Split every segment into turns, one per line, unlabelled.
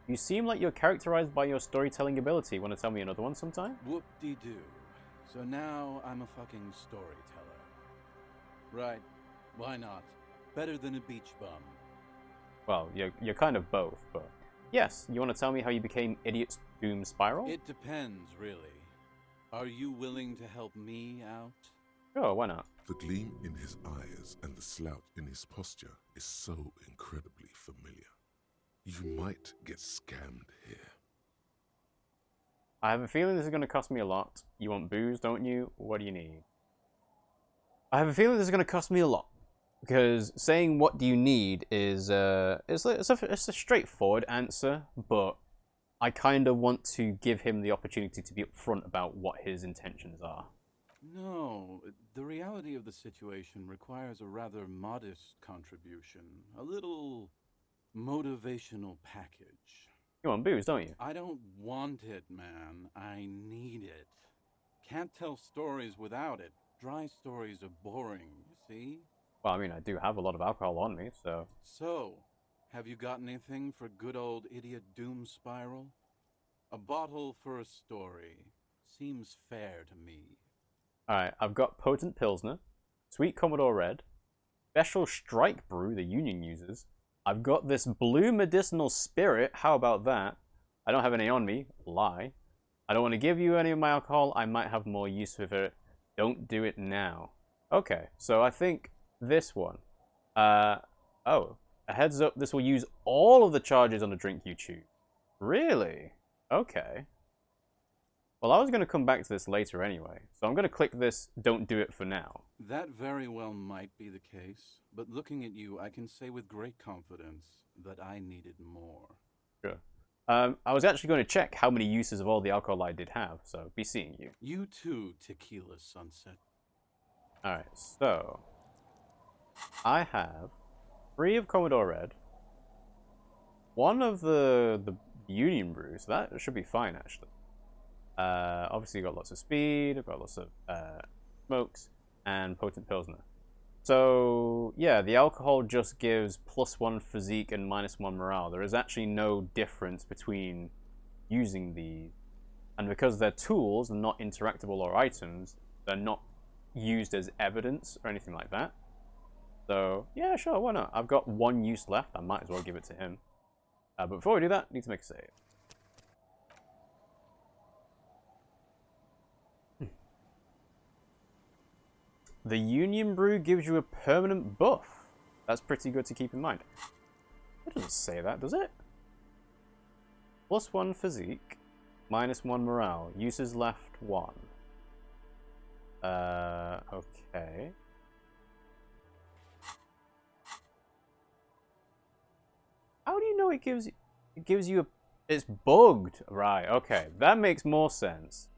You seem like you're characterized by your storytelling ability. Want to tell me another one sometime?
Whoop-de-doo. So now I'm a fucking storyteller. Right. Why not? Better than a beach bum.
Well, you're kind of both, but... Yes, you want to tell me how you became Idiot's Doom Spiral?
It depends, really. Are you willing to help me out?
Sure, why not?
The gleam in his eyes and the slouch in his posture is so incredibly familiar. You might get scammed here.
I have a feeling this is going to cost me a lot. You want booze, don't you? What do you need? I have a feeling this is going to cost me a lot. Because saying what do you need is it's a straightforward answer, but I kind of want to give him the opportunity to be upfront about what his intentions are.
No, the reality of the situation requires a rather modest contribution. A little motivational package.
You want booze, don't you?
I don't want it, man. I need it. Can't tell stories without it. Dry stories are boring, you see?
Well, I mean, I do have a lot of alcohol on me, so...
So, have you got anything for good old Idiot Doom Spiral? A bottle for a story. Seems fair to me.
Alright, I've got Potent Pilsner, Sweet Commodore Red, Special Strike Brew the Union uses. I've got this Blue Medicinal Spirit, how about that? I don't have any on me, lie. I don't want to give you any of my alcohol, I might have more use for it. Don't do it now. Okay, so I think this one. Oh, a heads up, this will use all of the charges on the drink you choose. Really? Okay. Well, I was going to come back to this later anyway, so I'm going to click this don't do it for now.
That very well might be the case, but looking at you, I can say with great confidence that I needed more.
Sure. I was actually going to check how many uses of all the alcohol I did have, so be seeing you.
You too, Tequila Sunset.
Alright, so... I have 3 of Commodore Red, 1 of the Union Brew, so that should be fine actually. Obviously, got lots of speed, I've got lots of smokes, and Potent Pilsner. So, yeah, the alcohol just gives +1 physique and -1 morale. There is actually no difference between using these. And because they're tools and not interactable or items, they're not used as evidence or anything like that. So, yeah, sure, why not? I've got 1 use left, I might as well give it to him. But before we do that, I need to make a save. The Union Brew gives you a permanent buff. That's pretty good to keep in mind. It doesn't say that, does it? +1 physique, -1 morale. Uses left 1. Okay. How do you know it gives you a... It's bugged. Right, okay. That makes more sense.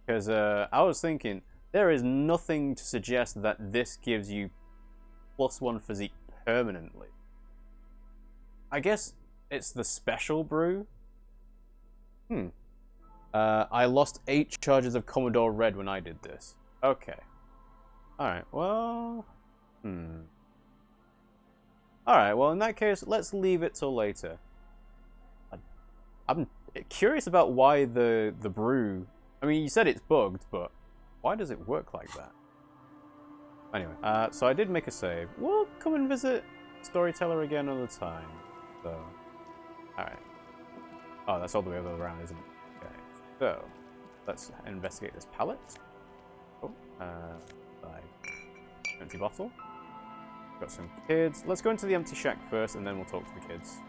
Because I was thinking... There is nothing to suggest that this gives you +1 physique permanently. I guess it's the special brew? I lost 8 charges of Commodore Red when I did this. Okay. Alright, well... Alright, well in that case, let's leave it till later. I'm curious about why the brew... I mean, you said it's bugged, but... Why does it work like that? Anyway, so I did make a save. We'll come and visit Storyteller again another time. So, alright. Oh, that's all the way over around, isn't it? Okay, so, let's investigate this pallet. Oh, empty bottle. Got some kids. Let's go into the empty shack first, and then we'll talk to the kids.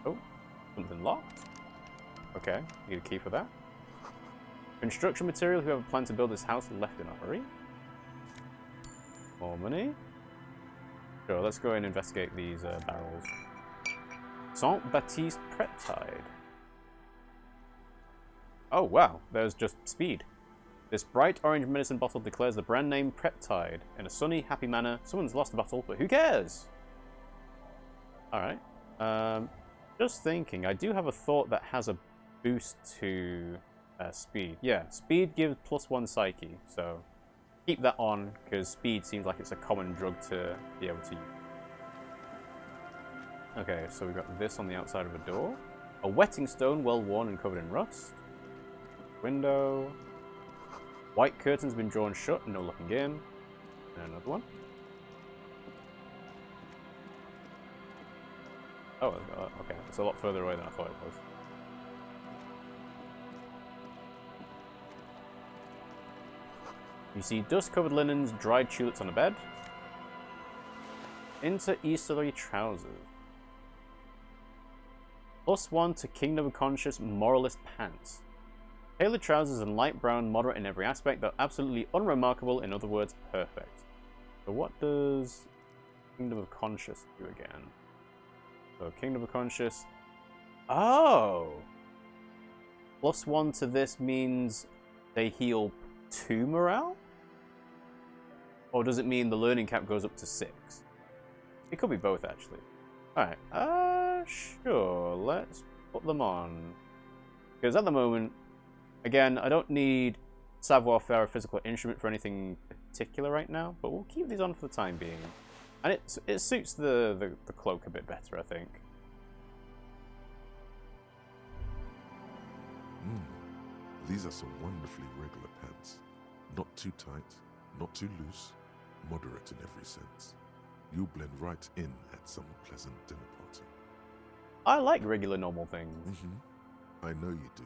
Oh, something locked. Okay, need a key for that. Construction material, whoever planned to build this house left in a hurry. More money. Sure, let's go and investigate these barrels. Saint-Baptiste Peptide. Oh wow, there's just speed. This bright orange medicine bottle declares the brand name Peptide. In a sunny, happy manner, someone's lost the bottle, but who cares? Alright. Just thinking, I do have a thought that has a boost to speed. Yeah, speed gives +1 psyche, so keep that on, because speed seems like it's a common drug to be able to use. Okay, so we've got this on the outside of a door. A wetting stone, well worn and covered in rust. Window. White curtains been drawn shut, no looking in. And another one. Oh, okay. It's a lot further away than I thought it was. You see dust-covered linens, dried tulips on a bed. Inter-Easterly trousers. +1 to Kingdom of Conscious Moralist pants. Tailored trousers and light brown, moderate in every aspect, but absolutely unremarkable, in other words, perfect. So what does Kingdom of Conscious do again? So Kingdom of Conscious... Oh! +1 to this means they heal 2 morale? Or does it mean the learning cap goes up to 6? It could be both, actually. Alright, sure, let's put them on. Because at the moment, again, I don't need savoir-faire or physical instrument for anything particular right now, but we'll keep these on for the time being. And it suits the cloak a bit better, I think.
These are some wonderfully regular pants. Not too tight, not too loose, moderate in every sense. You'll blend right in at some pleasant dinner party.
I like regular normal things.
I know you do.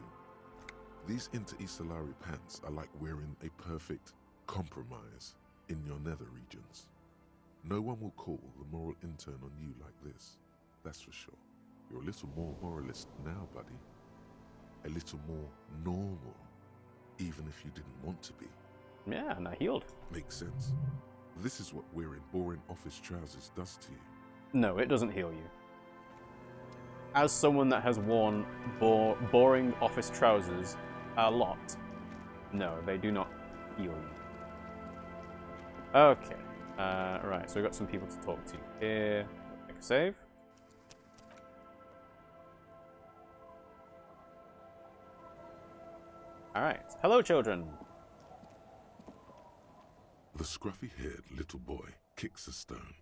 These Inter-Easterlari pants are like wearing a perfect compromise in your nether regions. No one will call the moral intern on you like this, that's for sure. You're a little more moralist now, buddy. A little more normal, even if you didn't want to be.
Yeah, and I healed.
Makes sense. This is what wearing boring office trousers does to you.
No, it doesn't heal you. As someone that has worn boring office trousers a lot, no, they do not heal you. Okay. Right, so we've got some people to talk to here. Make a save. Alright. Hello, children.
The scruffy-haired little boy kicks a stone.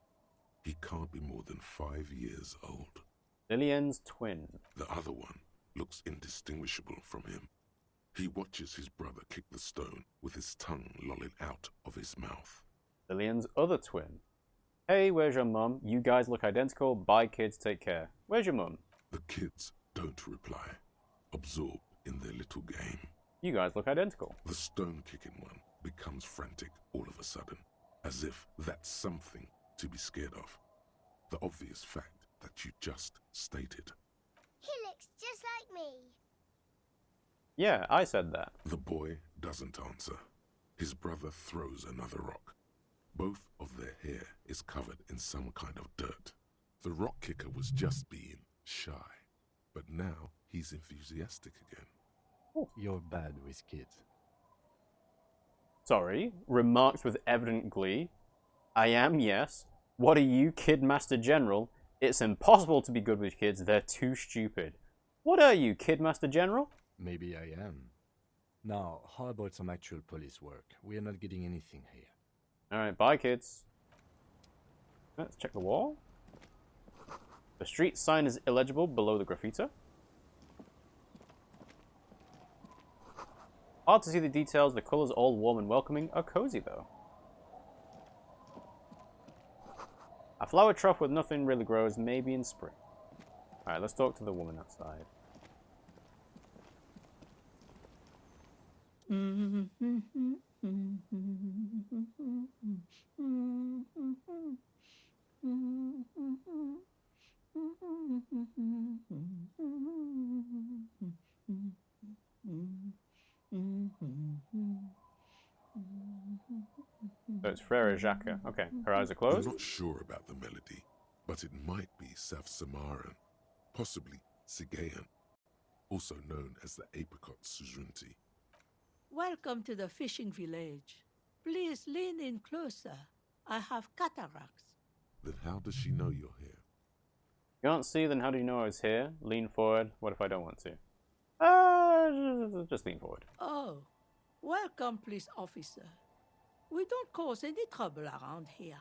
He can't be more than 5 years old.
Lillian's twin.
The other one looks indistinguishable from him. He watches his brother kick the stone with his tongue lolling out of his mouth.
Lillian's other twin. Hey, where's your mum? You guys look identical. Bye, kids. Take care. Where's your mum?
The kids don't reply, absorbed in their little game.
You guys look identical.
The stone-kicking one becomes frantic all of a sudden, as if that's something to be scared of. The obvious fact that you just stated.
He looks just like me.
Yeah, I said that.
The boy doesn't answer. His brother throws another rock. Both of their hair is covered in some kind of dirt. The rock kicker was just being shy, but now he's enthusiastic again.
You're bad with kids.
Sorry. Remarked with evident glee. I am, yes. What are you, Kid Master General? It's impossible to be good with kids. They're too stupid. What are you, Kid Master General?
Maybe I am. Now, how about some actual police work? We are not getting anything here.
Alright, bye, kids. Let's check the wall. The street sign is illegible below the graffiti. Hard to see the details. The colors, all warm and welcoming, are cozy, though. A flower trough with nothing really grows, maybe in spring. Alright, let's talk to the woman outside. So it's Frere Jacques. Okay, her eyes are
I'm
closed.
not sure about the melody, but it might be South Samaran, possibly Sigayan, also known as the Apricot Suzerainty.
Welcome to the fishing village. Please lean in closer. I have cataracts.
Then how does she know you're here?
You can't see, then how do you know I was here? Lean forward. What if I don't want to? Just lean forward.
Oh, welcome, police officer. We don't cause any trouble around here.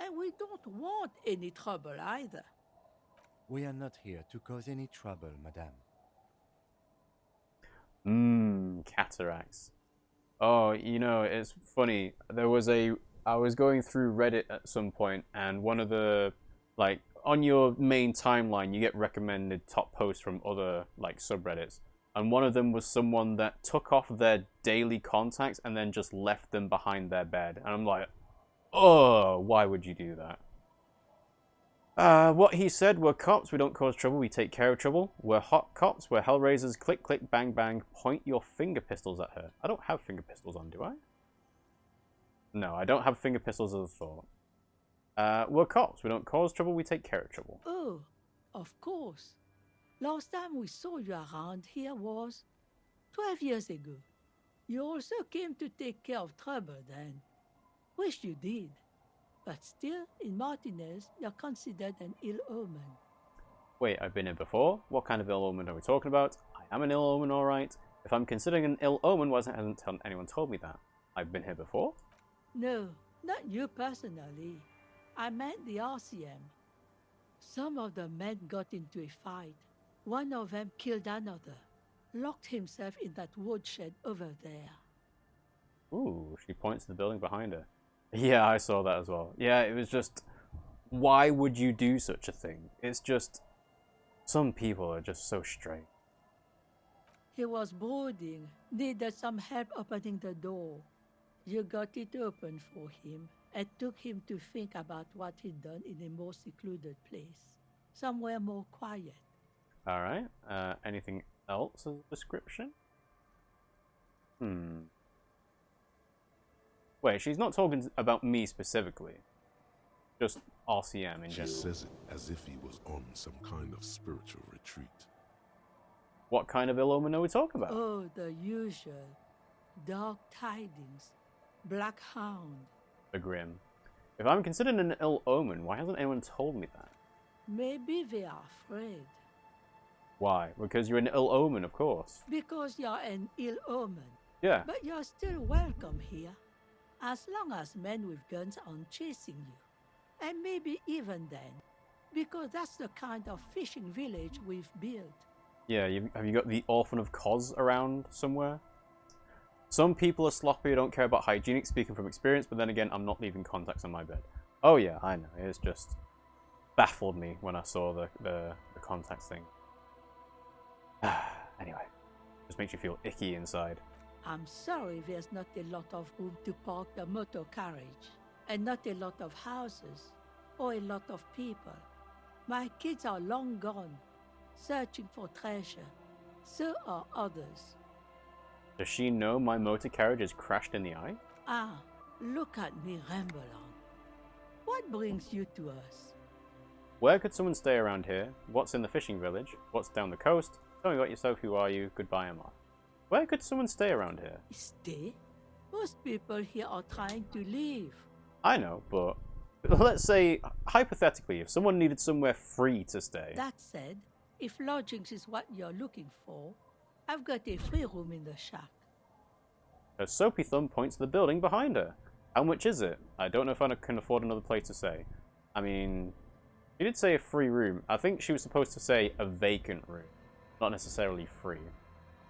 And we don't want any trouble either.
We are not here to cause any trouble, madame.
Cataracts. Oh, you know, it's funny. I was going through Reddit at some point, and one of the, like, on your main timeline, you get recommended top posts from other, like, subreddits. And one of them was someone that took off their daily contacts and then just left them behind their bed. And I'm like, oh, why would you do that? What he said, we're cops, we don't cause trouble, we take care of trouble. We're hot cops, we're hellraisers, click, click, bang, bang, point your finger pistols at her. I don't have finger pistols on, do I? No, I don't have finger pistols of the sort. We're cops, we don't cause trouble, we take care of trouble.
Oh, of course. Last time we saw you around here was 12 years ago. You also came to take care of trouble then. Wish you did. But still, in Martinez, you're considered an ill omen.
Wait, I've been here before? What kind of ill omen are we talking about? I am an ill omen, alright. If I'm considering an ill omen, why hasn't anyone told me that? I've been here before?
No, not you personally. I meant the RCM. Some of the men got into a fight. One of them killed another. Locked himself in that woodshed over there.
Ooh, she points to the building behind her. Yeah, I saw that as well. Yeah, it was just... Why would you do such a thing? It's just... Some people are just so strange.
He was brooding, needed some help opening the door. You got it open for him, and took him to think about what he'd done in a more secluded place. Somewhere more quiet.
Alright, anything else as a description? Wait, she's not talking about me specifically. Just RCM in
She
general.
says it as if he was on some kind of spiritual retreat.
What kind of ill omen are we talking about?
Oh, the usual. Dark tidings. Black hound.
The Grim. If I'm considered an ill omen, why hasn't anyone told me that?
Maybe they are afraid.
Why? Because you're an ill omen, of course.
Because you're an ill omen.
Yeah.
But you're still welcome here. As long as men with guns aren't chasing you. And maybe even then. Because that's the kind of fishing village we've built.
Yeah, have you got the Orphan of Cos around somewhere? Some people are sloppy, don't care about hygienic, speaking from experience, but then again, I'm not leaving contacts on my bed. Oh yeah, I know, it's just baffled me when I saw the contacts thing. Anyway, just makes you feel icky inside.
I'm sorry there's not a lot of room to park the motor carriage, and not a lot of houses, or a lot of people. My kids are long gone, searching for treasure. So are others.
Does she know my motor carriage is crashed in the eye?
Ah, look at me ramble on. What brings you to us?
Where could someone stay around here? What's in the fishing village? What's down the coast? Tell me about yourself, who are you? Goodbye, I'm off. Where could someone stay around here?
Stay? Most people here are trying to leave.
I know, but let's say, hypothetically, if someone needed somewhere free to stay.
That said, if lodgings is what you're looking for, I've got a free room in the shack.
Her soapy thumb points to the building behind her. How much is it? I don't know if I can afford another place to stay. I mean, she did say a free room. I think she was supposed to say a vacant room, not necessarily free.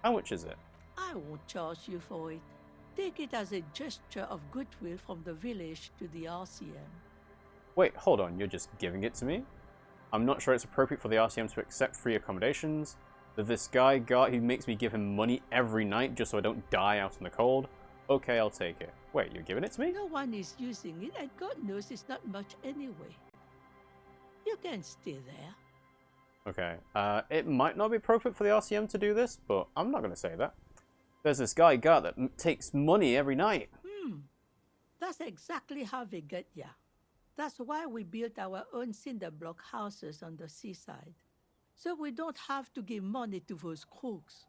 How much is it?
I won't charge you for it. Take it as a gesture of goodwill from the village to the RCM.
Wait, hold on, you're just giving it to me? I'm not sure it's appropriate for the RCM to accept free accommodations. That this guy who makes me give him money every night just so I don't die out in the cold? Okay, I'll take it. Wait, you're giving it to me?
No one is using it, and God knows it's not much anyway. You can stay there.
Okay, it might not be appropriate for the RCM to do this, but I'm not going to say that. There's this guy that takes money every night.
That's exactly how they get ya. That's why we built our own cinder block houses on the seaside. So we don't have to give money to those crooks.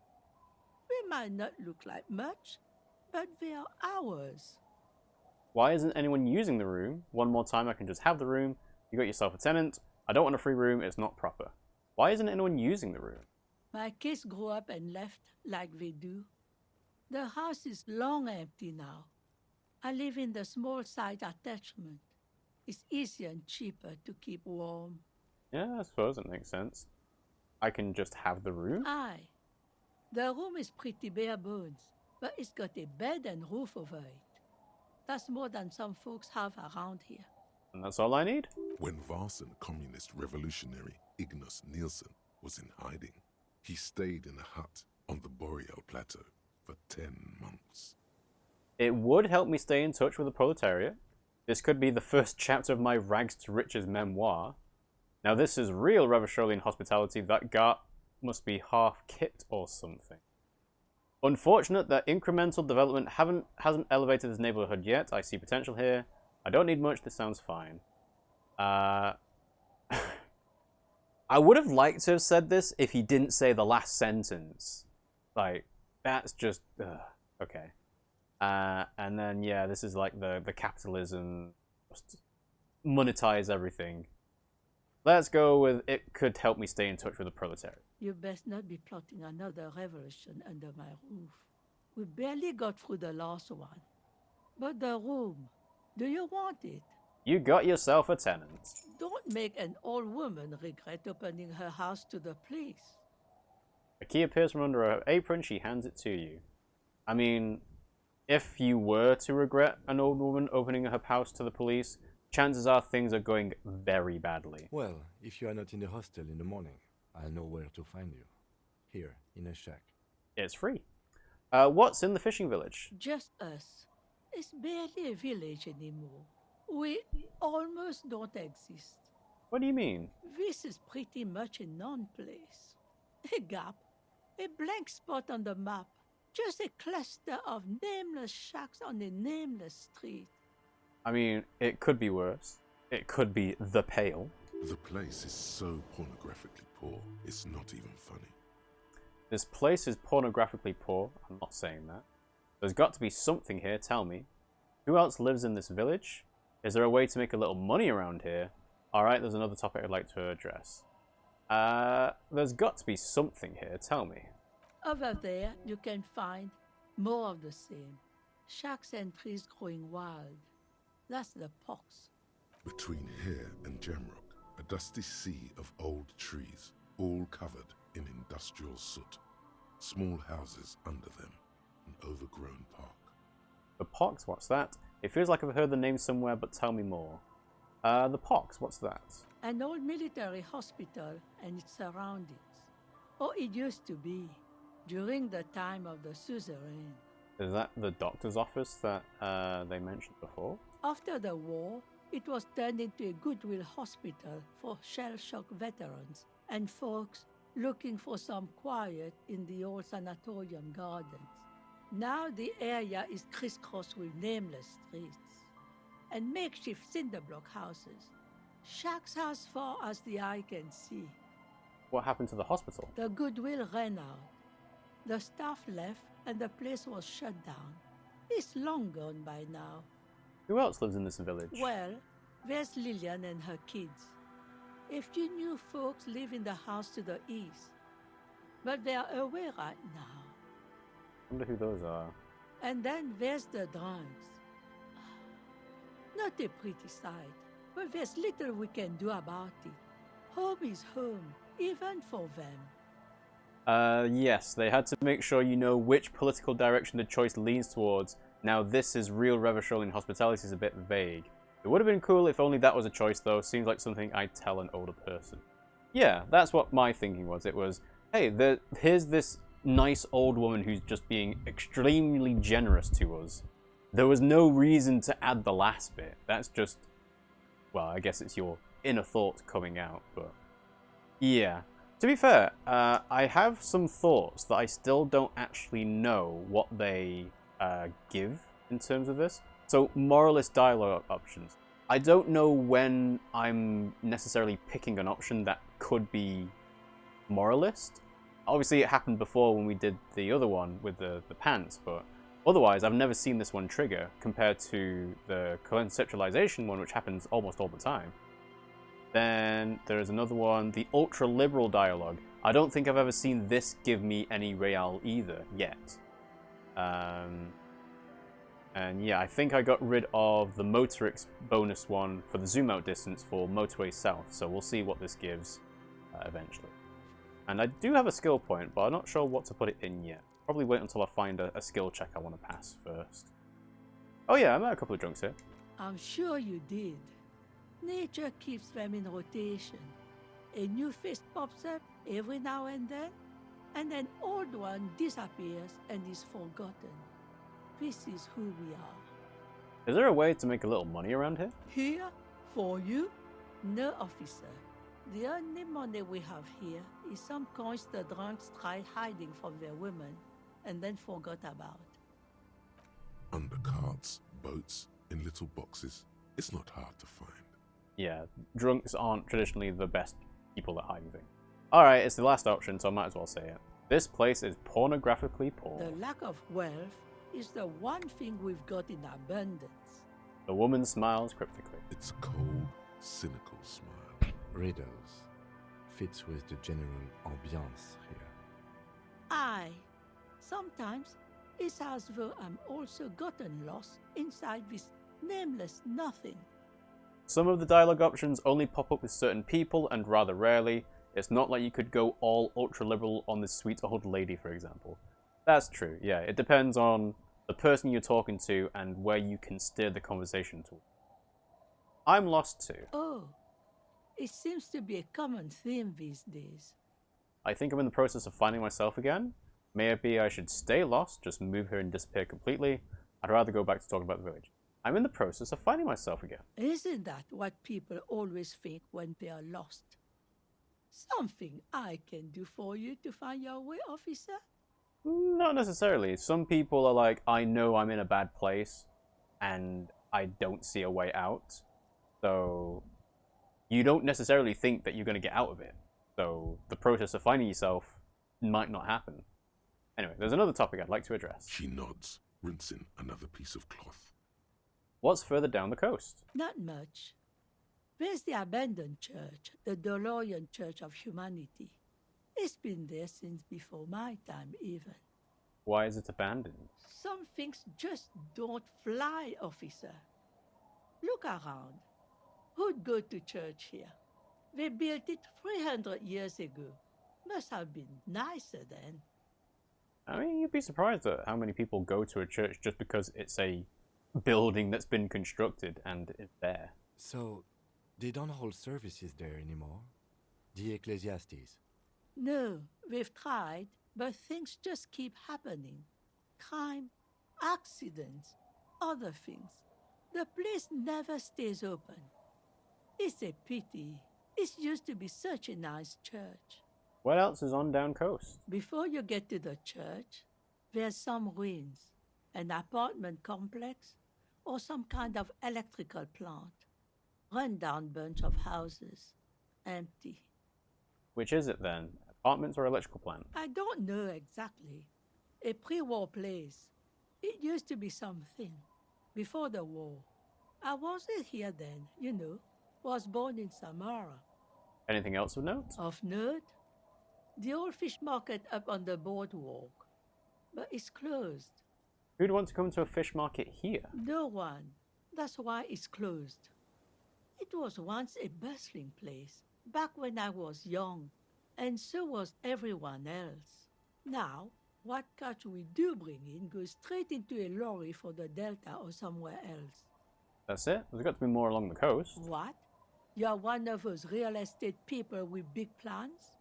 We might not look like much, but they are ours.
Why isn't anyone using the room? One more time, I can just have the room. You got yourself a tenant. I don't want a free room. It's not proper. Why isn't anyone using the room?
My kids grew up and left like they do. The house is long empty now. I live in the small side attachment. It's easier and cheaper to keep warm.
Yeah, I suppose it makes sense. I can just have the room?
Aye. The room is pretty bare bones, but it's got a bed and roof over it. That's more than some folks have around here.
And that's all I need?
When Varson communist revolutionary Ignas Nielsen was in hiding, he stayed in a hut on the Boreal Plateau for 10 months.
It would help me stay in touch with the proletariat. This could be the first chapter of my rags to riches memoir. Now this is real Revacholian hospitality. That Gart must be half kit or something. Unfortunate that incremental development hasn't elevated this neighborhood yet. I see potential here. I don't need much. This sounds fine. I would have liked to have said this if he didn't say the last sentence. Like, that's just... okay. And then, yeah, this is like the capitalism, just monetize everything. Let's go with it could help me stay in touch with the proletariat.
You best not be plotting another revolution under my roof. We barely got through the last one. But the room, do you want it?
You got yourself a tenant.
Don't make an old woman regret opening her house to the police.
A key appears from under her apron. She hands it to you. I mean, if you were to regret an old woman opening her house to the police, chances are things are going very badly.
Well, if you are not in the hostel in the morning, I'll know where to find you. Here, in a shack.
It's free. What's in the fishing village?
Just us. It's barely a village anymore. We almost don't exist.
What do you mean?
This is pretty much a non-place. A gap. A blank spot on the map. Just a cluster of nameless shacks on a nameless street.
I mean, it could be worse. It could be the Pale.
The place is so pornographically poor, it's not even funny.
This place is pornographically poor. I'm not saying that. There's got to be something here, tell me. Who else lives in this village? Is there a way to make a little money around here? Alright, there's another topic I'd like to address. There's got to be something here, tell me.
Over there, you can find more of the same. Shacks and trees growing wild. That's the pox.
Between here and Jamrock, a dusty sea of old trees, all covered in industrial soot. Small houses under them, an overgrown park.
The Pox, what's that? It feels like I've heard the name somewhere, but tell me more. The Pox, what's that?
An old military hospital and its surroundings. Or it used to be, during the time of the suzerain.
Is that the doctor's office that they mentioned before?
After the war, it was turned into a goodwill hospital for shell-shock veterans and folks looking for some quiet in the old sanatorium gardens. Now the area is crisscrossed with nameless streets and makeshift cinder block houses. Shacks as far as the eye can see.
What happened to the hospital?
The goodwill ran out. The staff left and the place was shut down. It's long gone by now.
Who else lives in this village?
Well, there's Lillian and her kids. A few new folks live in the house to the east, but they're away right now.
I wonder who those are.
And then there's the drunks. Not a pretty sight, but there's little we can do about it. Home is home, even for them.
Yes, they had to make sure you know which political direction the choice leans towards. Now, this is real Revacholian hospitality is a bit vague. It would have been cool if only that was a choice, though. Seems like something I'd tell an older person. Yeah, that's what my thinking was. It was, hey, here's this nice old woman who's just being extremely generous to us. There was no reason to add the last bit. That's just, well, I guess it's your inner thought coming out, but yeah. To be fair, I have some thoughts that I still don't actually know what they give in terms of this. So, moralist dialogue options. I don't know when I'm necessarily picking an option that could be moralist. Obviously, it happened before when we did the other one with the pants, but otherwise, I've never seen this one trigger compared to the conceptualization one, which happens almost all the time. Then there is another one, the ultra-liberal dialogue. I don't think I've ever seen this give me any real either, yet. And yeah, I think I got rid of the Motorix bonus one for the zoom out distance for Motorway South, so we'll see what this gives eventually. And I do have a skill point, but I'm not sure what to put it in yet. Probably wait until I find a skill check I want to pass first. Oh yeah, I met a couple of drunks here.
I'm sure you did. Nature keeps them in rotation. A new face pops up every now and an old one disappears and is forgotten. This is who we are.
Is there a way to make a little money around here?
Here, for you, no officer. The only money we have here is some coins the drunks tried hiding from their women and then forgot about.
Under carts, boats, in little boxes. It's not hard to find.
Yeah, drunks aren't traditionally the best people at hiding things. Alright, it's the last option, so I might as well say it. This place is pornographically poor.
The lack of wealth is the one thing we've got in abundance.
The woman smiles cryptically.
It's a cold, cynical smile.
Riddles. Fits with the general ambiance here.
Sometimes it's as though I'm also gotten lost inside this nameless nothing.
Some of the dialogue options only pop up with certain people, and rather rarely. It's not like you could go all ultra-liberal on this sweet old lady, for example. That's true, yeah. It depends on the person you're talking to and where you can steer the conversation to. I'm lost too.
Oh, it seems to be a common theme these days.
I think I'm in the process of finding myself again. Maybe I should stay lost, just move here and disappear completely. I'd rather go back to talk about the village. I'm in the process of finding myself again.
Isn't that what people always think when they are lost? Something I can do for you to find your way, officer?
Not necessarily. Some people are like, I know I'm in a bad place, and I don't see a way out. So, you don't necessarily think that you're going to get out of it. So, the process of finding yourself might not happen. Anyway, there's another topic I'd like to address.
She nods, rinsing another piece of cloth.
What's further down the coast?
Not much. There's the abandoned church, the DeLorean Church of Humanity. It's been there since before my time, even.
Why is it abandoned?
Some things just don't fly, officer. Look around. Who'd go to church here? They built it 300 years ago. Must have been nicer then.
I mean, you'd be surprised at how many people go to a church just because it's a building that's been constructed and is there.
So, they don't hold services there anymore? The Ecclesiastes?
No, we've tried, but things just keep happening. Crime, accidents, other things. The place never stays open. It's a pity. It used to be such a nice church.
What else is on down coast?
Before you get to the church, there's some ruins, an apartment complex, or some kind of electrical plant. Run-down bunch of houses, empty.
Which is it then? Apartments or electrical plant?
I don't know exactly. A pre-war place. It used to be something. Before the war. I wasn't here then, you know. Was born in Samara.
Anything else of note?
Of note? The old fish market up on the boardwalk. But it's closed.
Who'd want to come to a fish market here?
No one. That's why it's closed. It was once a bustling place, back when I was young, and so was everyone else. Now, what catch we do bring in goes straight into a lorry for the Delta or somewhere else.
That's it? There's got to be more along the coast.
What? You're one of those real estate people with big plans?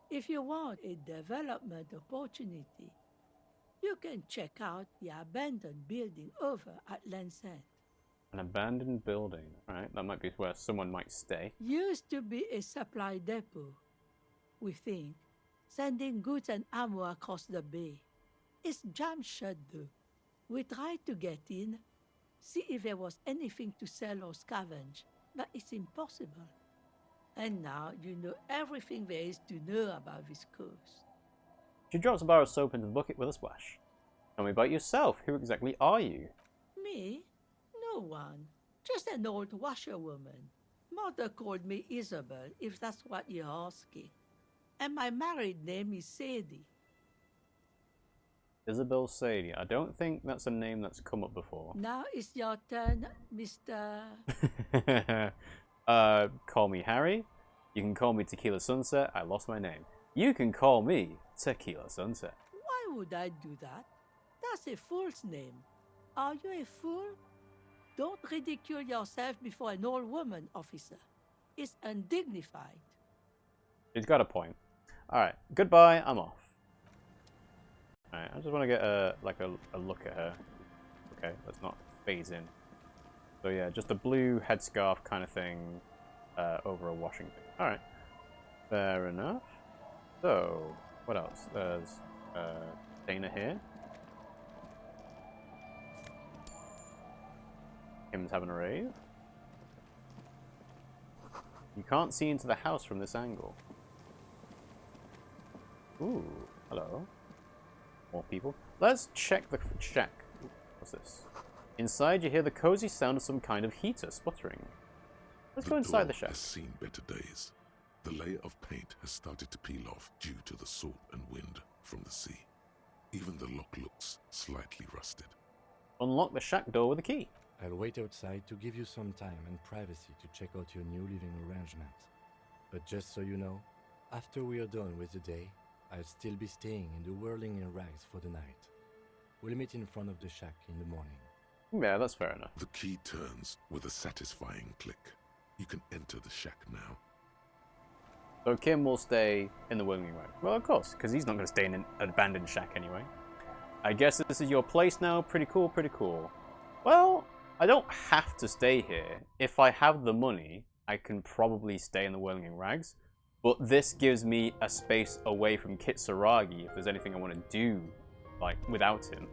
If you want a development opportunity, you can check out the abandoned building over at Land's End.
An abandoned building. Alright, that might be where someone might stay.
Used to be a supply depot, we think, sending goods and ammo across the bay. It's jammed shut though. We tried to get in, see if there was anything to sell or scavenge, but it's impossible. And now you know everything there is to know about this coast.
She drops a bar of soap into the bucket with a splash. Tell me about yourself. Who exactly are you?
Me? No one. Just an old washerwoman. Mother called me Isobel, if that's what you're asking. And my married name is Sadie.
Isobel Sadie. I don't think that's a name that's come up before.
Now it's your turn, Mr.
Call me Harry. You can call me Tequila Sunset. I lost my name. You can call me Tequila Sunset.
Why would I do that? That's a fool's name. Are you a fool? Don't ridicule yourself before an old woman, officer. It's undignified.
She's got a point. Alright, goodbye, I'm off. Alright, I just want to get a look at her. Okay, let's not phase in. So yeah, just a blue headscarf kind of thing over a washing thing. Alright, fair enough. So, what else? There's Dana here. Kim's having a rave. You can't see into the house from this angle. Ooh, hello. More people. Let's check the shack. Ooh, what's this? Inside you hear the cozy sound of some kind of heater sputtering. Let's go inside the shack.
Has seen better days. The layer of paint has started to peel off due to the salt and wind from the sea. Even the lock looks slightly rusted.
Unlock the shack door with a key.
I'll wait outside to give you some time and privacy to check out your new living arrangement. But just so you know, after we are done with the day, I'll still be staying in the whirling in rags for the night. We'll meet in front of the shack in the morning.
Yeah, that's fair enough.
The key turns with a satisfying click. You can enter the shack now.
So Kim will stay in the whirling rag. Well, of course, because he's not going to stay in an abandoned shack anyway. I guess this is your place now. Pretty cool, pretty cool. Well, I don't have to stay here. If I have the money, I can probably stay in the whirling rags. But this gives me a space away from Kitsuragi if there's anything I want to do, like, without him.